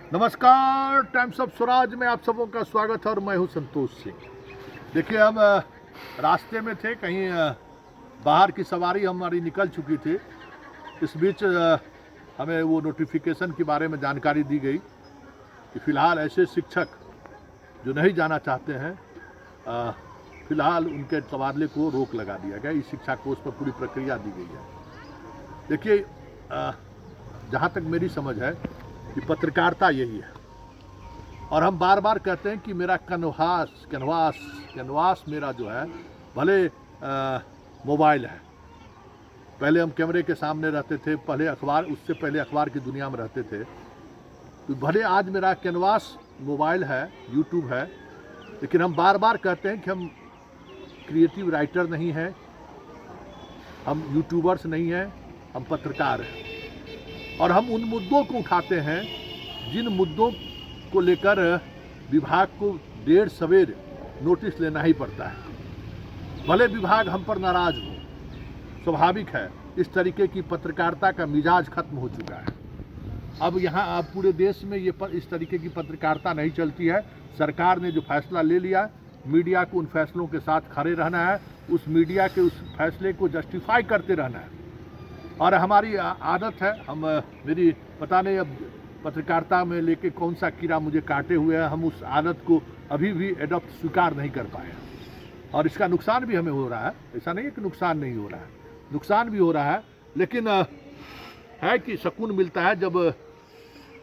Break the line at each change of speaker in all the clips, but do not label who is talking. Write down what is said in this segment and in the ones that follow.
नमस्कार, times of Swaraj में आप सबों का स्वागत है और मैं हूं संतोष सिंह। देखिए, हम रास्ते में थे, कहीं बाहर की सवारी हमारी निकल चुकी थी। इस बीच हमें वो नोटिफिकेशन के बारे में जानकारी दी गई कि फ़िलहाल ऐसे शिक्षक जो नहीं जाना चाहते हैं, फ़िलहाल उनके तबादले को रोक लगा दिया गया। इस शिक्षा कोष पर पूरी प्रक्रिया दी गई है। देखिए, जहाँ तक मेरी समझ है कि पत्रकारिता यही है, और हम बार बार कहते हैं कि मेरा कैनवास मेरा जो है, भले मोबाइल है। पहले हम कैमरे के सामने रहते थे, पहले अखबार, उससे पहले अखबार की दुनिया में रहते थे। तो भले आज मेरा कैनवास मोबाइल है, यूट्यूब है, लेकिन हम बार बार कहते हैं कि हम क्रिएटिव राइटर नहीं हैं, हम यूट्यूबर्स नहीं हैं, हम पत्रकार हैं। और हम उन मुद्दों को उठाते हैं जिन मुद्दों को लेकर विभाग को देर सवेर नोटिस लेना ही पड़ता है। भले विभाग हम पर नाराज हो, स्वाभाविक है, इस तरीके की पत्रकारिता का मिजाज खत्म हो चुका है। अब यहाँ पूरे देश में इस तरीके की पत्रकारिता नहीं चलती है। सरकार ने जो फैसला ले लिया, मीडिया को उन फैसलों के साथ खड़े रहना है, उस मीडिया के उस फैसले को जस्टिफाई करते रहना है। और हमारी आदत है, मेरी पता नहीं अब पत्रकारिता में लेके कौन सा कीड़ा मुझे काटे हुए है, हम उस आदत को अभी भी एडॉप्ट स्वीकार नहीं कर पाए हैं। और इसका नुकसान भी हमें हो रहा है। ऐसा नहीं है कि नुकसान नहीं हो रहा है, नुकसान भी हो रहा है। लेकिन है कि सुकून मिलता है जब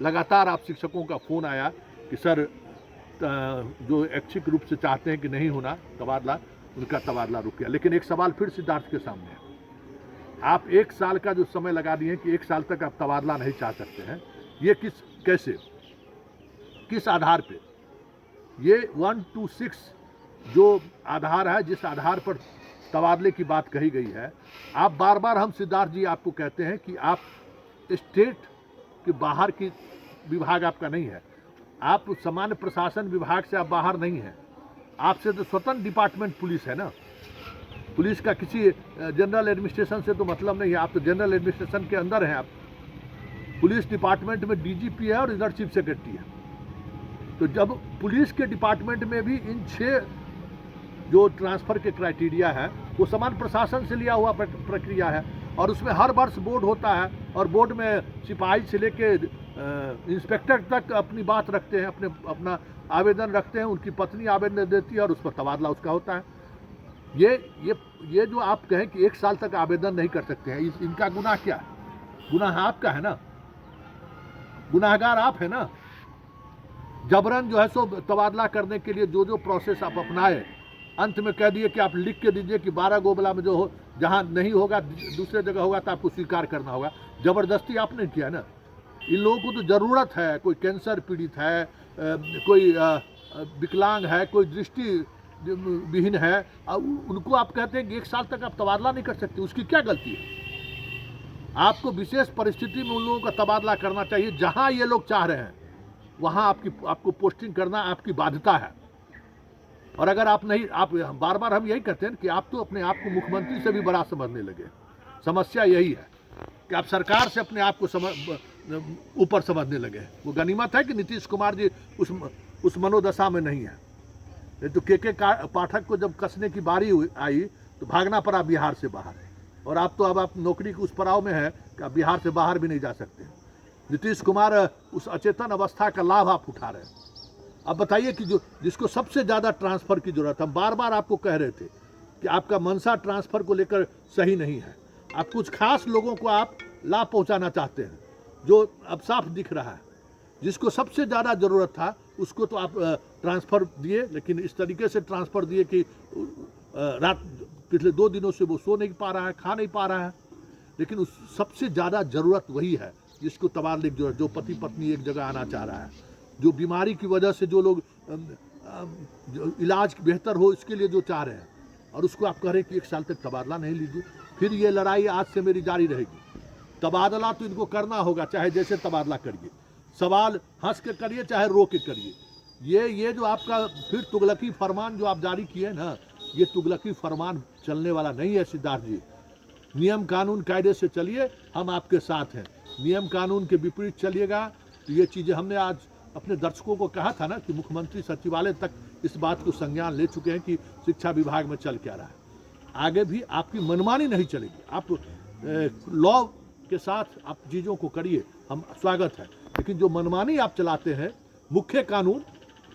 लगातार आप शिक्षकों का फ़ोन आया कि सर, जो ऐच्छिक रूप से चाहते हैं कि नहीं होना तबादला, उनका तबादला रुक गया। लेकिन एक सवाल फिर सिद्धार्थ के सामने है। आप 1 साल का जो समय लगा दिए कि 1 साल तक आप तबादला नहीं चाह सकते हैं, ये किस आधार पे? ये 1 to 6 जो आधार है, जिस आधार पर तबादले की बात कही गई है, आप बार बार, हम सिद्धार्थ जी आपको कहते हैं कि आप स्टेट के बाहर की विभाग आपका नहीं है, आप सामान्य प्रशासन विभाग से आप बाहर नहीं हैं। आपसे तो स्वतंत्र डिपार्टमेंट पुलिस है ना। पुलिस का किसी जनरल एडमिनिस्ट्रेशन से तो मतलब नहीं है, आप तो जनरल एडमिनिस्ट्रेशन के अंदर हैं। आप पुलिस डिपार्टमेंट में डीजीपी है और इधर चीफ सेक्रेटरी है। तो जब पुलिस के डिपार्टमेंट में भी इन 6 जो ट्रांसफ़र के क्राइटेरिया है, वो समान प्रशासन से लिया हुआ प्रक्रिया है, और उसमें हर वर्ष बोर्ड होता है, और बोर्ड में सिपाही से लेके इंस्पेक्टर तक अपनी बात रखते हैं, अपना आवेदन रखते हैं, उनकी पत्नी आवेदन देती है और उस पर तबादला उसका होता है। ये जो आप कहें कि 1 साल तक आवेदन नहीं कर सकते हैं, इनका गुनाह क्या है? गुनाह आपका है ना, गुनाहगार आप है ना। जबरन जो है सो तबादला करने के लिए जो प्रोसेस आप अपनाए, अंत में कह दिए कि आप लिख के दीजिए कि 12 गोबला में जो हो, जहाँ नहीं होगा दूसरे जगह होगा तो आपको स्वीकार करना होगा। ज़बरदस्ती आपने किया ना। इन लोगों को तो ज़रूरत है, कोई कैंसर पीड़ित है, कोई विकलांग है, कोई दृष्टि विहीन है, उनको आप कहते हैं कि 1 साल तक आप तबादला नहीं कर सकते। उसकी क्या गलती है? आपको विशेष परिस्थिति में उन लोगों का तबादला करना चाहिए। जहां ये लोग चाह रहे हैं वहां आपको पोस्टिंग करना आपकी बाध्यता है। और अगर आप नहीं, आप बार बार हम यही कहते हैं कि आप तो अपने आप को मुख्यमंत्री से भी बड़ा समझने लगे। समस्या यही है कि आप सरकार से अपने आप को ऊपर समझने लगे। वो गनीमत है कि नीतीश कुमार जी उस मनोदशा में नहीं है। तो के पाठक को जब कसने की बारी आई तो भागना पड़ा बिहार से बाहर, और आप तो अब आप नौकरी के उस पड़ाव में है कि आप बिहार से बाहर भी नहीं जा सकते। नीतीश कुमार उस अचेतन अवस्था का लाभ आप उठा रहे हैं। अब बताइए कि जिसको सबसे ज़्यादा ट्रांसफ़र की जरूरत है, हम बार बार आपको कह रहे थे कि आपका मंशा ट्रांसफ़र को लेकर सही नहीं है। आप कुछ खास लोगों को आप लाभ पहुंचाना चाहते हैं, जो अब साफ दिख रहा है। जिसको सबसे ज़्यादा ज़रूरत था उसको तो आप ट्रांसफ़र दिए, लेकिन इस तरीके से ट्रांसफ़र दिए कि पिछले 2 दिनों से वो सो नहीं पा रहा है, खा नहीं पा रहा है। लेकिन उस सबसे ज़्यादा ज़रूरत वही है जिसको तबादले की जरूरत, जो पति पत्नी एक जगह आना चाह रहा है, जो बीमारी की वजह से जो लोग इलाज बेहतर हो इसके लिए जो चाह रहे हैं, और उसको आप कह रहे हैं कि 1 साल तक तबादला नहीं लीजिए। फिर ये लड़ाई आज से मेरी जारी रहेगी। तबादला तो इनको करना होगा, चाहे जैसे तबादला करिए, सवाल हंस के करिए चाहे रो के करिए। ये जो आपका फिर तुगलकी फरमान जो आप जारी किए ना, ये तुगलकी फरमान चलने वाला नहीं है सिद्धार्थ जी। नियम कानून कायदे से चलिए, हम आपके साथ हैं। नियम कानून के विपरीत चलिएगा तो ये चीज़ें हमने आज अपने दर्शकों को कहा था ना कि मुख्यमंत्री सचिवालय तक इस बात को संज्ञान ले चुके हैं कि शिक्षा विभाग में चल क्या रहा है। आगे भी आपकी मनमानी नहीं चलेगी, आप लॉ के साथ आप चीज़ों को करिए, हम स्वागत है। लेकिन जो मनमानी आप चलाते हैं मुख्य कानून,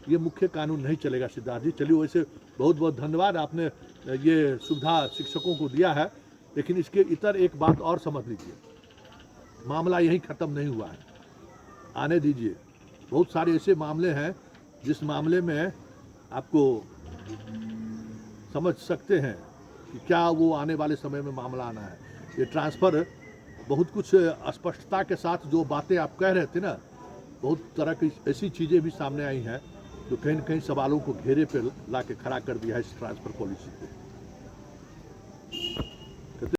ये मुख्य कानून नहीं चलेगा सिद्धार्थ जी। चलिए, वैसे बहुत बहुत धन्यवाद, आपने ये सुविधा शिक्षकों को दिया है। लेकिन इसके इतर एक बात और समझ लीजिए, मामला यहीं ख़त्म नहीं हुआ है, आने दीजिए। बहुत सारे ऐसे मामले हैं जिस मामले में आपको समझ सकते हैं कि क्या वो आने वाले समय में मामला आना है। ये ट्रांसफ़र बहुत कुछ स्पष्टता के साथ जो बातें आप कह रहे थे ना, बहुत तरह की ऐसी चीज़ें भी सामने आई हैं जो कहीं न कहीं सवालों को घेरे पे ला के खड़ा कर दिया है इस ट्रांसफ़र पॉलिसी को।